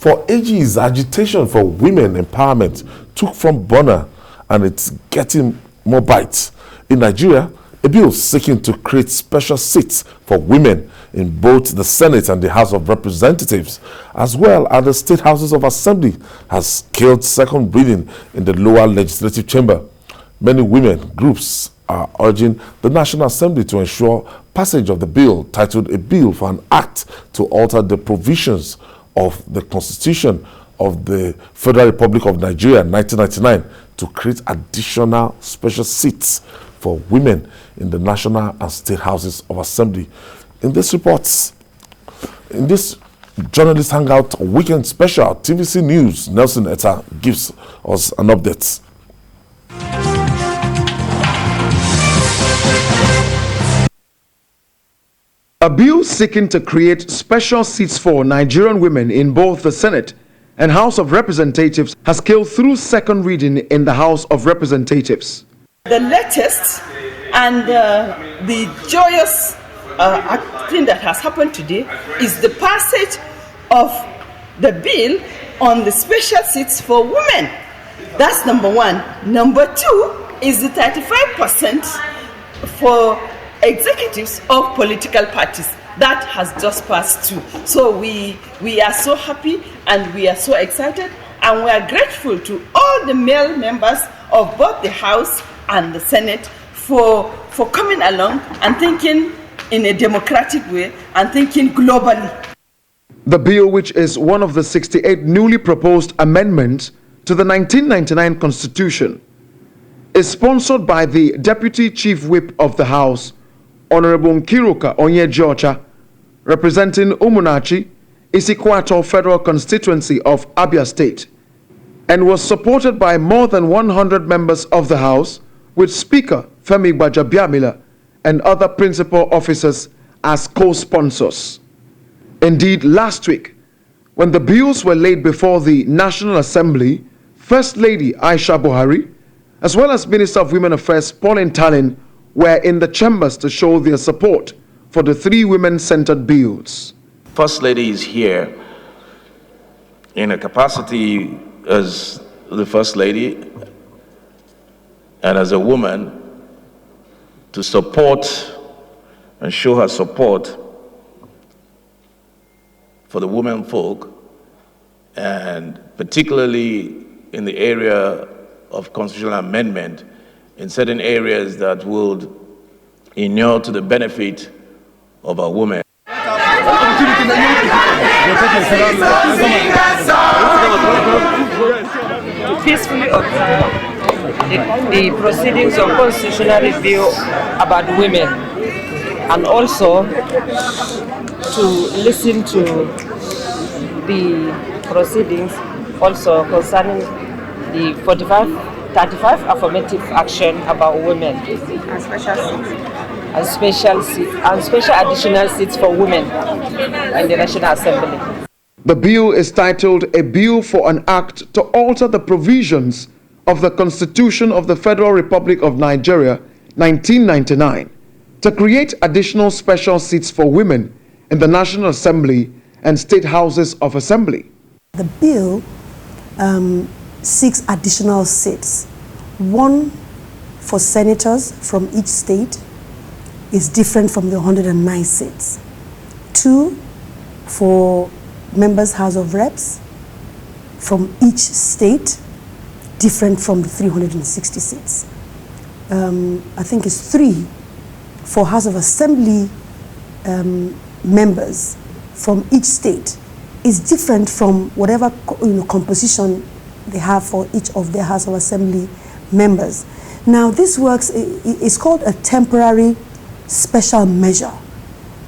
For ages, agitation for women empowerment took front burner, and it's getting more bites. In Nigeria, a bill seeking to create special seats for women in both the Senate and the House of Representatives, as well as the State Houses of Assembly, has scaled second reading in the lower legislative chamber. Many women groups are urging the National Assembly to ensure passage of the bill, titled A Bill for an Act to Alter the Provisions of the Constitution of the Federal Republic of Nigeria 1999 to create additional special seats for women in the National and State Houses of Assembly. In this Journalist Hangout Weekend Special, TVC News, Nelson Etta gives us an update. A bill seeking to create special seats for Nigerian women in both the Senate and House of Representatives has scaled through second reading in the House of Representatives. The latest and the joyous thing that has happened today is the passage of the bill on the special seats for women. That's number one. Number two is the 35% for executives of political parties. That has just passed too. So we are so happy and we are so excited, and we are grateful to all the male members of both the House and the Senate for coming along and thinking in a democratic way and thinking globally. The bill, which is one of the 68 newly proposed amendments to the 1999 Constitution, is sponsored by the Deputy Chief Whip of the House, Honorable Nkiruka Onyejocha, representing Umunachi, Isikwato Federal Constituency of Abia State, and was supported by more than 100 members of the House, with Speaker Femi Gbajabiamila and other principal officers as co-sponsors. Indeed, last week, when the bills were laid before the National Assembly, First Lady Aisha Buhari, as well as Minister of Women Affairs Pauline Talin, were in the chambers to show their support for the three women-centered bills. First Lady is here in a capacity as the First Lady and as a woman to support and show her support for the women folk, and particularly in the area of constitutional amendment in certain areas that would inure to the benefit of our women. To peacefully observe the proceedings of constitutional review about women, and also to listen to the proceedings also concerning the 35 affirmative action about women and special additional seats for women in the National Assembly. The bill is titled A Bill for an Act to Alter the Provisions of the Constitution of the Federal Republic of Nigeria 1999 to create additional special seats for women in the National Assembly and State Houses of Assembly. The bill seeks additional seats. One for senators from each state is different from the 109 seats. Two for members' House of Reps from each state, different from the 360 seats. I think it's three for House of Assembly members from each state. Is different from whatever composition they have for each of their House of Assembly members. Now this works, it's called a temporary special measure,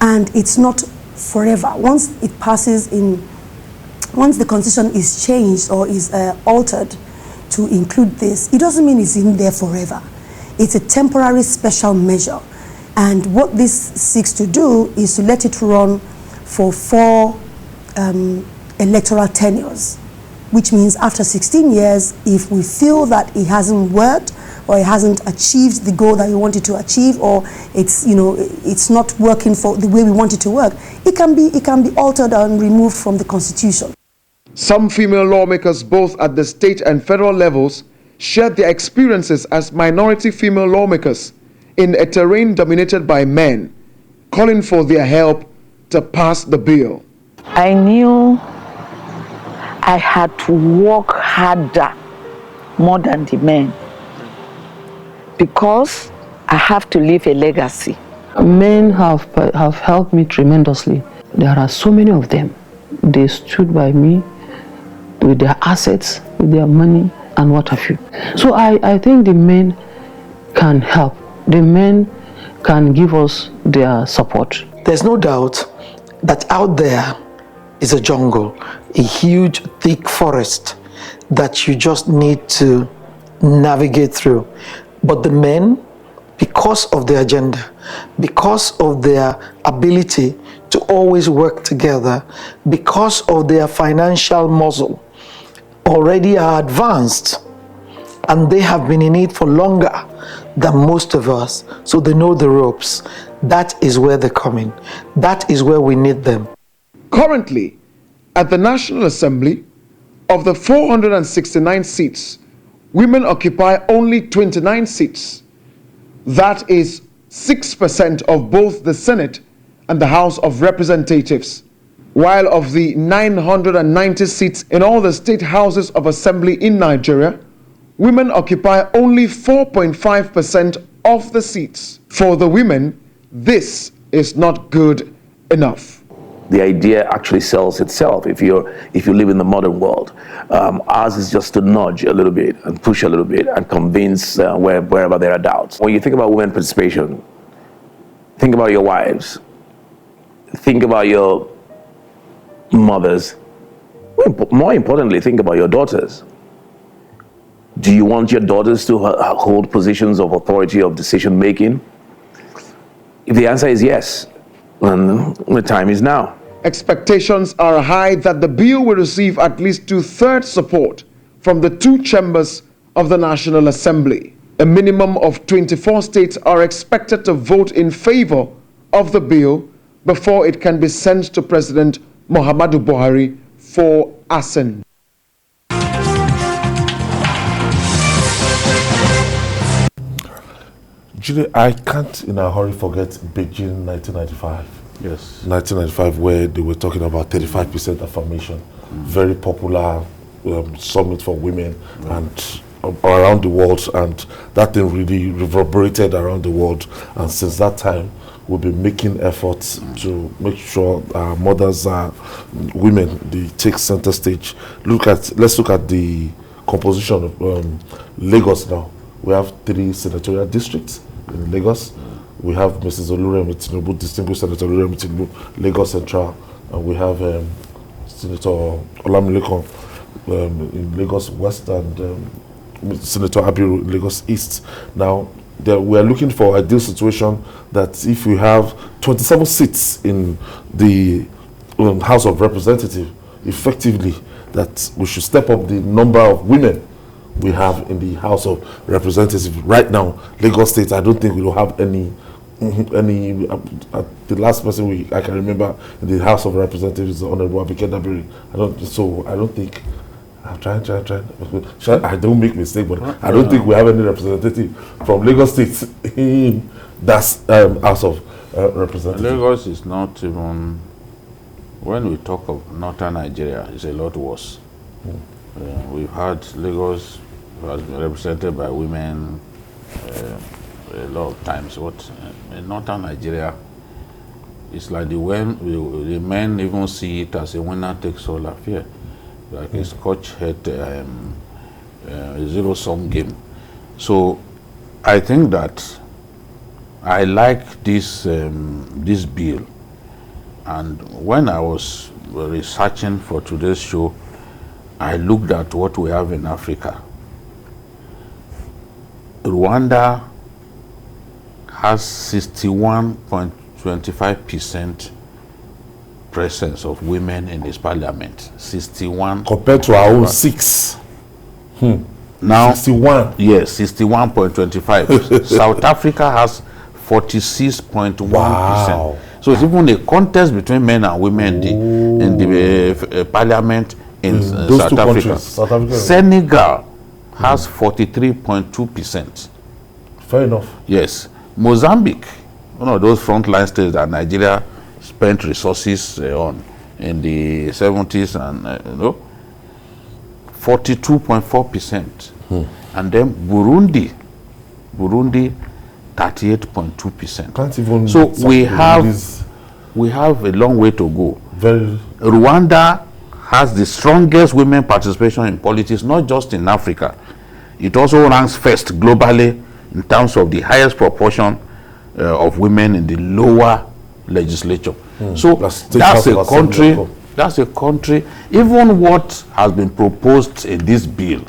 and it's not forever. Once it passes once the constitution is changed or is altered to include this, it doesn't mean it's in there forever. It's a temporary special measure, and what this seeks to do is to let it run for 4 electoral tenures, which means after 16 years, if we feel that it hasn't worked or it hasn't achieved the goal that we wanted to achieve, or it's not working for the way we want it to work, it can be altered and removed from the Constitution. Some female lawmakers, both at the state and federal levels, shared their experiences as minority female lawmakers in a terrain dominated by men, calling for their help to pass the bill. I knew I had to work harder more than the men because I have to leave a legacy. Men have helped me tremendously. There are so many of them. They stood by me with their assets, with their money, and what have you. So I think the men can help. The men can give us their support. There's no doubt that out there is a jungle, a huge, thick forest that you just need to navigate through. But the men, because of their agenda, because of their ability to always work together, because of their financial muscle, already are advanced, and they have been in it for longer than most of us, so they know the ropes. That is where they're coming. That is where we need them. Currently, at the National Assembly, of the 469 seats, women occupy only 29 seats. That is 6% of both the Senate and the House of Representatives. While of the 990 seats in all the state houses of assembly in Nigeria, women occupy only 4.5% of the seats. For the women, this is not good enough. The idea actually sells itself if you live in the modern world. Ours is just to nudge a little bit and push a little bit and convince wherever there are doubts. When you think about women participation, think about your wives, think about your mothers, more importantly, think about your daughters. Do you want your daughters to hold positions of authority of decision making? If the answer is yes, then the time is now. Expectations are high that the bill will receive at least 2/3 support from the two chambers of the National Assembly. A minimum of 24 states are expected to vote in favor of the bill before it can be sent to President Muhammadu Buhari for assent. Julie, I can't in a hurry forget Beijing 1995. Yes. 1995, where they were talking about 35% affirmation. Very popular summit for women and around the world, and that thing really reverberated around the world. And since that time, we'll be making efforts to make sure our mothers, women, they take center stage. Let's look at the composition of Lagos now. We have 3 senatorial districts in Lagos. We have Mrs. Oluremi Tinubu, Distinguished Senator Oluremi Tinubu, Lagos Central, and we have Senator Olamilekan in Lagos West, and Senator Abiru in Lagos East. Now, we are looking for an ideal situation that if we have 27 seats in the House of Representatives, effectively, that we should step up the number of women we have in the House of Representatives. Right now, Lagos State, I don't think we will have any the last person I can remember in the House of Representatives is the Honorable Abike Dabiri. I don't think I'm trying. I don't make mistake, but I don't think we have any representative from Lagos State in that House of Representatives. Lagos is not even, when we talk of northern Nigeria, it's a lot worse. We've had Lagos has been represented by women a lot of times, but in northern Nigeria, it's like the men even see it as a winner takes all affair, like a Scotch-head zero-sum game. So I think that I like this this bill, and when I was researching for today's show, I looked at what we have in Africa. Rwanda has 61.25% presence of women in its parliament. 61 compared to our own 6. Now 61. Yes, 61.25. South Africa has 46.1%. Wow. So it's even a contest between men and women in the parliament in those South two Africa. countries. South Africa. Senegal has 43.2%. Fair enough. Yes. Mozambique, one of those frontline states that Nigeria spent resources on in the 70s and 42.4%. And then Burundi 38.2%. Can't even. So we have a long way to go. Very. Rwanda has the strongest women participation in politics, not just in Africa. It also ranks first globally in terms of the highest proportion of women in the lower legislature. So that's a country. That's a country. Even what has been proposed in this bill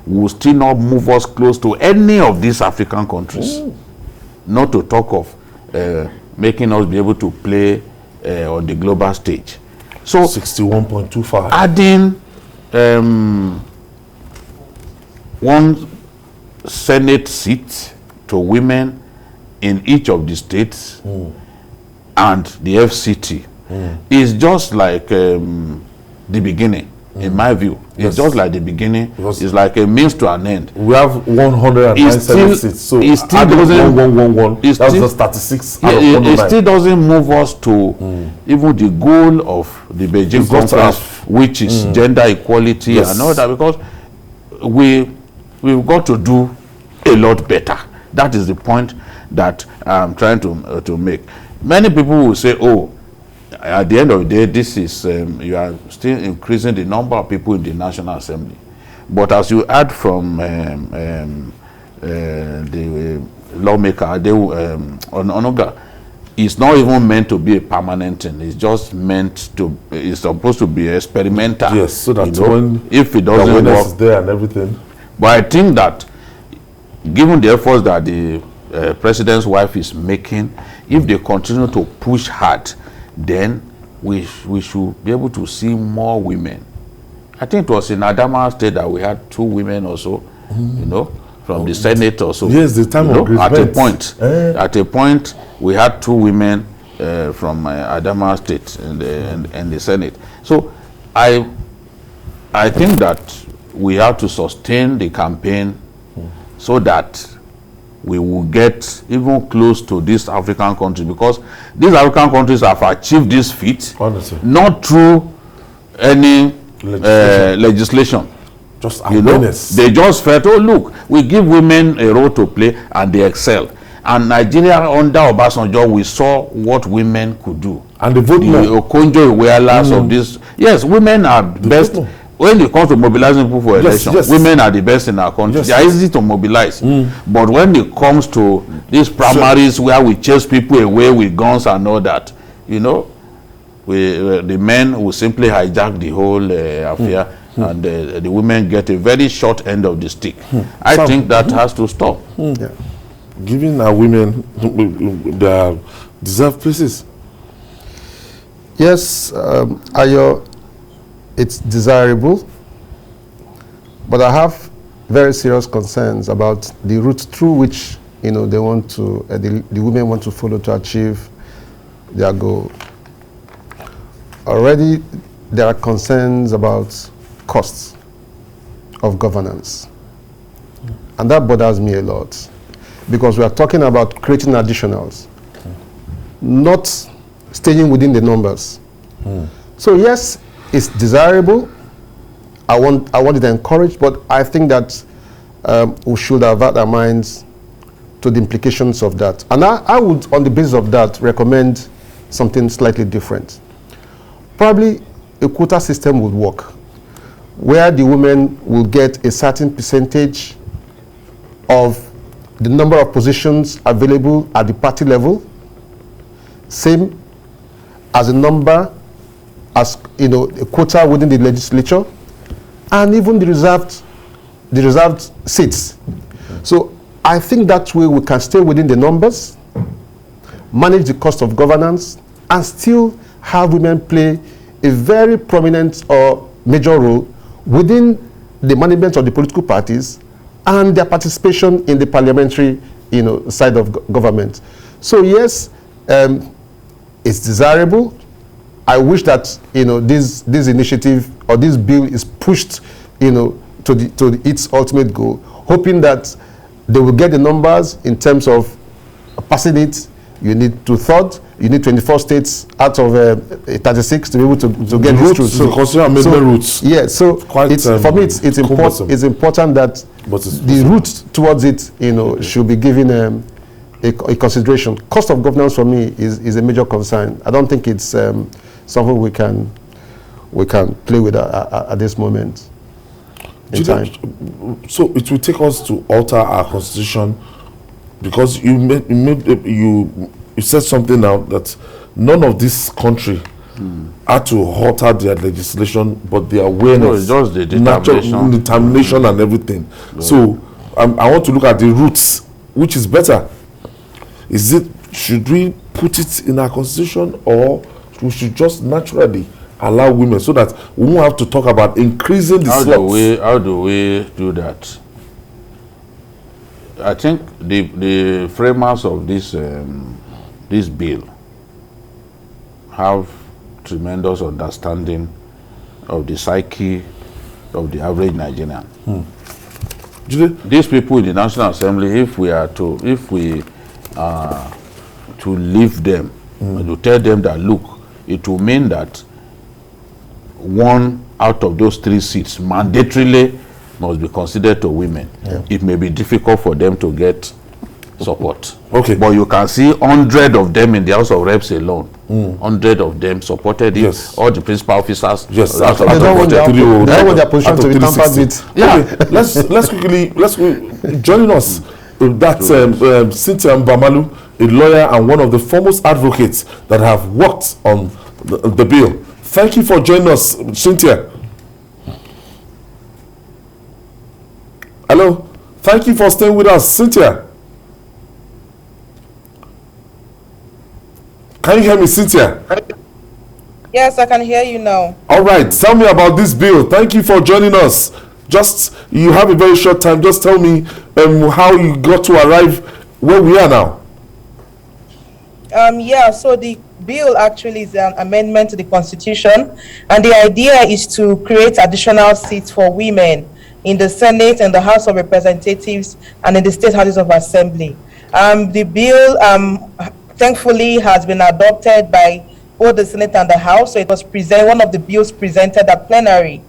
will still not move us close to any of these African countries. Not to talk of making us be able to play on the global stage. So 61.25. Adding one Senate seat to women in each of the states and the FCT is just like the beginning, in my view. It's just like the beginning. It's like a means to an end. We have 109 Senate seats, so it still doesn't. That's the statistics. It still doesn't move us to even the goal of the Beijing conference, which is gender equality and all that, because we've got to do a lot better. That is the point that I'm trying to make. Many people will say, "Oh, at the end of the day, this is you are still increasing the number of people in the National Assembly." But as you add from the lawmaker, Onoga, it's not even meant to be a permanent thing. It's just meant to. It's supposed to be experimental. Yes, so that if it doesn't work, is there and everything. But I think that, given the efforts that the president's wife is making, if they continue to push hard, then we should be able to see more women. I think it was in Adamawa State that we had 2 women or so, from the Senate or so. Yes, the time of at a point, we had 2 women from Adamawa State in the Senate. So I think that we have to sustain the campaign so that we will get even close to these African countries, because these African countries have achieved this feat not through any legislation. Just awareness. They just felt, oh look, we give women a role to play and they excel. And Nigeria under Obasanjo, we saw what women could do. And the vote more. Okonjo Iwealas of this. Yes, women are best. When it comes to mobilizing people for elections, women are the best in our country. They are easy to mobilize. But when it comes to these primaries where we chase people away with guns and all that, the men will simply hijack the whole affair, and the women get a very short end of the stick. I think that has to stop. Giving our women their deserved places. Yes, Ayo, it's desirable, but I have very serious concerns about the route through which they want to the women want to follow to achieve their goal. Already there are concerns about costs of governance, and that bothers me a lot, because we are talking about creating additionals, not staying within the numbers. So yes, it's desirable. I want it encouraged, but I think that we should avert our minds to the implications of that. And I would, on the basis of that, recommend something slightly different. Probably a quota system would work, where the women will get a certain percentage of the number of positions available at the party level, same as the number as a quota within the legislature, and even the reserved seats. So I think that way we can stay within the numbers, manage the cost of governance, and still have women play a very prominent or major role within the management of the political parties and their participation in the parliamentary side of government. So yes, it's desirable. I wish that this initiative or this bill is pushed, to its ultimate goal, hoping that they will get the numbers in terms of passing it. You need 2/3. You need 24 states out of 36 to be able to get this through. So consider amendment routes. Yeah. So Quite, for me, it's important. It's important that the route towards it, should be given a consideration. Cost of governance for me is a major concern. I don't think it's something we can play with at this moment in time. So it will take us to alter our constitution, because you said something now that none of this country had to alter their legislation, but their awareness, just the determination and everything. Yeah. So I want to look at the roots, which is better. Should we put it in our constitution, or we should just naturally allow women, so that we won't have to talk about increasing the slots? How do we do that? I think the framers of this bill have tremendous understanding of the psyche of the average Nigerian. These people in the National Assembly, if we to leave them and to tell them that, look, it will mean that 1 out of those 3 seats mandatorily must be considered to women. Yeah. It may be difficult for them to get support. Okay. But you can see 100 of them in the House of Reps alone. 100 of them supported it. Yes. All the principal officers. Yes. They don't want their position to be tampered with. Yeah. Okay. Let's quickly joining us. That's Cynthia Mbamalu, a lawyer and one of the foremost advocates that have worked on the bill. Thank you for joining us, Cynthia. Hello. Thank you for staying with us, Cynthia. Can you hear me, Cynthia? Yes, I can hear you now. All right. Tell me about this bill. Thank you for joining us. You have a very short time. Just tell me how you got to arrive where we are now. So the bill actually is an amendment to the Constitution, and the idea is to create additional seats for women in the Senate and the House of Representatives and in the State Houses of Assembly. The bill, thankfully, has been adopted by both the Senate and the House, so it was one of the bills presented at plenary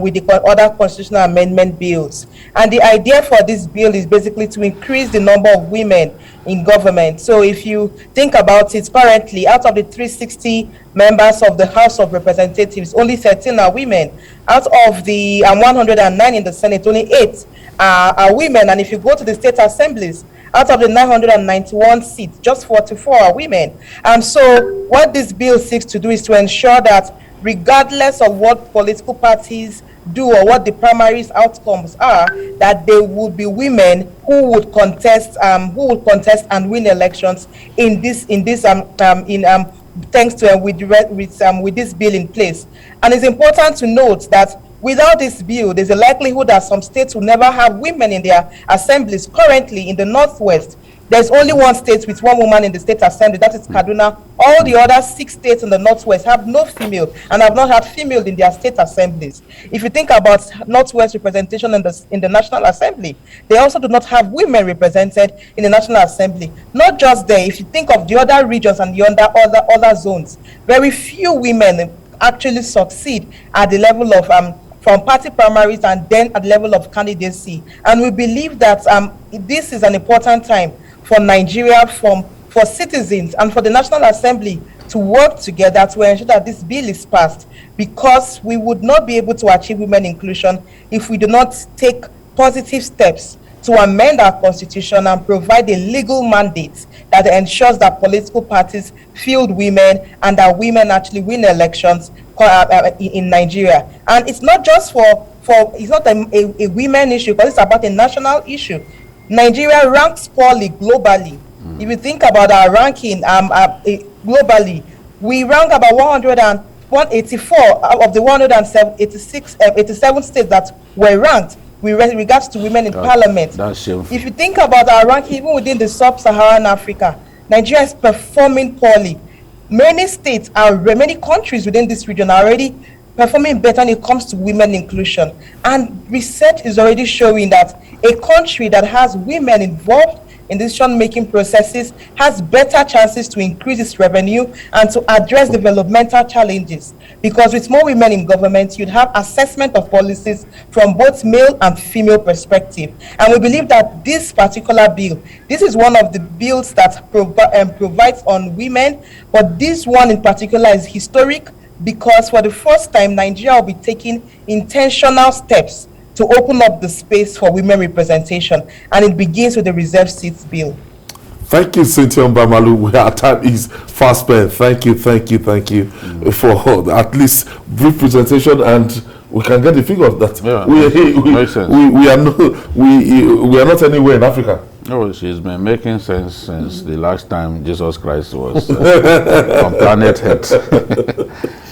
with the other constitutional amendment bills. And the idea for this bill is basically to increase the number of women in government. So if you think about it, currently, out of the 360 members of the House of Representatives, only 13 are women. Out of the 109 in the Senate, only 8 are women. And if you go to the state assemblies, out of the 991 seats, just 44 are women. And so what this bill seeks to do is to ensure that regardless of what political parties do or what the primaries outcomes are, that there would be women who would contest and win elections thanks to with this bill in place. And it's important to note that without this bill, there's a likelihood that some states will never have women in their assemblies. Currently, in the Northwest, there's only 1 state with 1 woman in the state assembly, that is Kaduna. All the other 6 states in the Northwest have no female and have not had female in their state assemblies. If you think about Northwest representation in the National Assembly, they also do not have women represented in the National Assembly. Not just there, if you think of the other regions and the other zones, very few women actually succeed at the level of from party primaries and then at the level of candidacy. And we believe that this is an important time for Nigeria, for citizens and for the National Assembly to work together to ensure that this bill is passed, because we would not be able to achieve women inclusion if we do not take positive steps to amend our constitution and provide a legal mandate that ensures that political parties field women and that women actually win elections in Nigeria. And it's not just it's not a women issue, but it's about a national issue. Nigeria ranks poorly globally. If you think about our ranking globally, we rank about 184 of the 187 states that were ranked with regards to women in parliament. That's shameful. If you think about our ranking, even within the sub-Saharan Africa, Nigeria is performing poorly. Many countries within this region are already performing better when it comes to women inclusion. And research is already showing that a country that has women involved in decision-making processes has better chances to increase its revenue and to address developmental challenges. Because with more women in government, you'd have assessment of policies from both male and female perspective. And we believe that this particular bill, this is one of the bills that provides on women, but this one in particular is historic because for the first time, Nigeria will be taking intentional steps to open up the space for women representation, and it begins with the reserved seats bill. Thank you, Cynthia Mbamalu. Our time is fast spent. Thank you for at least brief presentation, and we can get the figures that we are not anywhere in Africa. No, she's been making sense since the last time Jesus Christ was on planet Earth.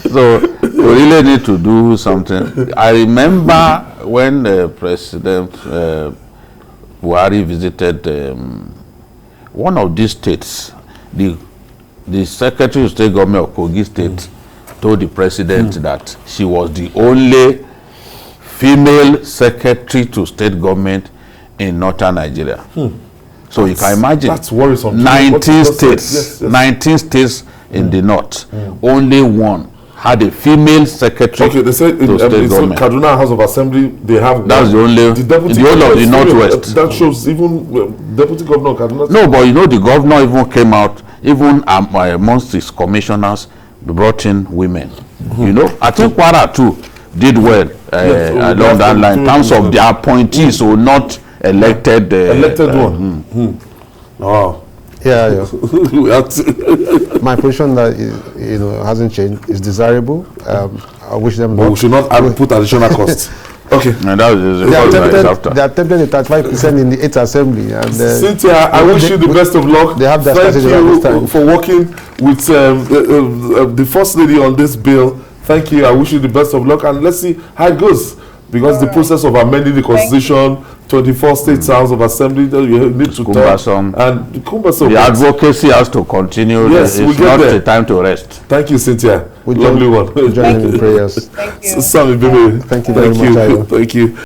So we really need to do something. I remember when President Buhari visited one of these states, the Secretary of State Government of Kogi State told the president that she was the only female secretary to state government in northern Nigeria. So you can imagine, that's worrisome. 19 states, 19 states in the north, only one had a female secretary. Okay, they said in Kaduna House of Assembly they have. That's the only. The deputy in the whole of the northwest. That shows even deputy governor Kaduna. No, but you know the governor even came out, even amongst his commissioners, brought in women. You know, I think Kwara too did well along that line in terms of their appointees, so not elected. Elected one. Wow. Yeah. My position that hasn't changed. Is desirable. I wish them luck. We should not put additional costs. Okay. And that was they attempted the 35% in the 8th assembly. And Cynthia, I wish you the best of luck. They have their strategy this time. For working with the first lady on this bill. Thank you. I wish you the best of luck, and let's see how it goes. Because the process of amending the constitution, 24 state House of Assembly, you need to cumbersome. And cumbersome. The advocacy has to continue. Yes, it's not the time to rest. Thank you, Cynthia. Lovely one. Join in prayers. Thank you. Thank you very much. Thank you. Thank you.